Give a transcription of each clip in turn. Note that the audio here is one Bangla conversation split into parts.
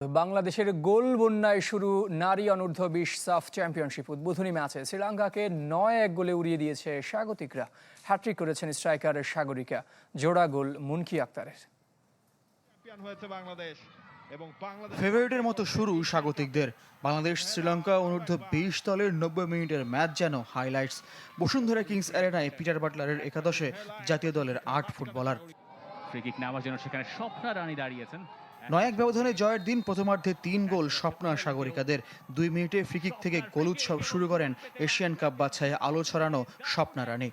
বাংলাদেশের গোল বন্যায় শুরু নারী অনূর্ধ্ব 20 সাফ চ্যাম্পিয়নশিপ উদ্বোধনী ম্যাচে শ্রীলঙ্কাকে 9-1 গোলে উড়িয়ে দিয়েছে স্বাগতিকরা। হ্যাট্রিক করেছেন স্ট্রাইকার সাগরিকা, জোড়া গোল মুনকি আক্তারের। ফেভারিটের মতো শুরু স্বাগতিকদের। বাংলাদেশ শ্রীলঙ্কা অনূর্ধ্ব 20 দলের 90 মিনিটের ম্যাচ যেন হাইলাইটস। বসুন্ধরা কিংস অ্যারেনায় পিটার বাটলারের একাদশে জাতীয় দলের 8 ফুটবলার। ফ্রি কিক নেওয়ার জন্য সেখানে স্বপ্না রানী দাঁড়িয়েছেন। 9-1 ব্যবধানে জয়ের দিন প্রথমার্ধে 3 গোল স্বপ্না সাগরিকাদের। 2 মিনিটে ফ্রিকিক থেকে গোল উৎসব শুরু করেন এশিয়ান কাপ বাছাইয়ে আলো ছড়ানো স্বপ্না রানী।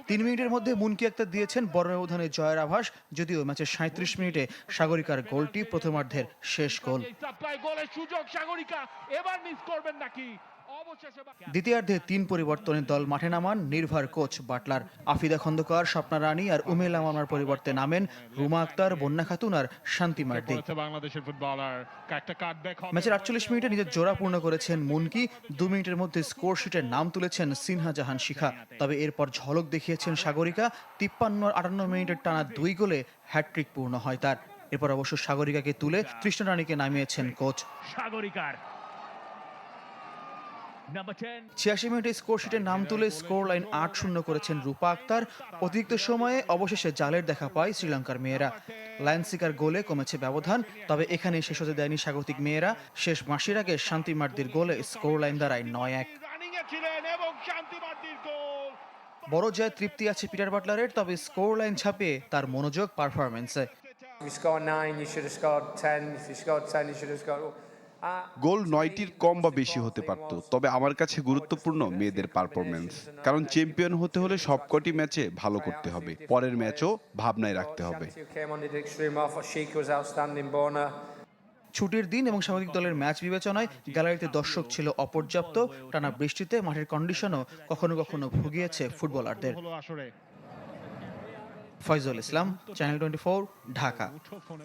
3 মিনিটের মধ্যে মুনকি আক্তার দিয়েছেন বড় ব্যবধানে জয়ের আভাস, যদিও ম্যাচের 37 মিনিটে সাগরিকার গোলটি প্রথমার্ধের শেষ গোল। দ্বিতীয়ার্ধে 3 পরিবর্তনে দল মাঠে নামান নির্ভর কোচ বাটলার। আফিদা খন্দকার, স্বপ্না রানী আর উমেলা মামার পরিবর্তে নামেন রুমা আক্তার, বন্যা খাতুন আর শান্তি মার্দি। ম্যাচের 48 মিনিটে নিজের জোড়া পূর্ণ করেছেন মুনকি। 2 মিনিটের মধ্যে স্কোর শিটের নাম তুলেছেন সিনহা জাহান শিখা। তবে এরপর ঝলক দেখিয়েছেন সাগরিকা। 53-58 মিনিটের টানা 2 গোলে হ্যাট্রিক পূর্ণ হয় তার। এরপর অবশ্য সাগরিকাকে তুলে তৃষ্ণা রানীকে নামিয়েছেন কোচ। 86 মিনিটে স্কোরশিটের নাম তুলে স্কোর লাইন 8-0 করেছেন রূপা আক্তার। অতিরিক্ত সময়ে অবশেষে জালের দেখা পায় শ্রীলঙ্কার মেয়েরা। লায়ন্সিকার গোলে কমেছে ব্যবধান, তবে এখানে শেষ হতে দেয়নি স্বাগতিক মেয়েরা। শেষ মাসির আগে শান্তি মার্দির গোলে স্কোর লাইন দাঁড়ায় 9-1। বড় জয় তৃপ্তি আছে পিটার বাটলারের, তবে স্কোর লাইন ছাপিয়ে তার মনোযোগ পারফরম্যান্সে। গোল 9টির কম বা বেশি হতে পারত, তবে আমার কাছে গুরুত্বপূর্ণ মেয়েদের পারফরম্যান্স। কারণ চ্যাম্পিয়ন হতে হলে সবকটি ম্যাচে ভালো করতে হবে, পরের ম্যাচও ভাবনায় রাখতে হবে। ছুটির দিন এবং স্বাগতিক দলের ম্যাচ বিবেচনায় গ্যালারিতে দর্শক ছিল অপর্যাপ্ত। টানা বৃষ্টিতে মাঠের কন্ডিশনও কখনো কখনো ভুগিয়েছে ফুটবলারদের। ফয়জুল ইসলাম, চ্যানেল 24, ঢাকা।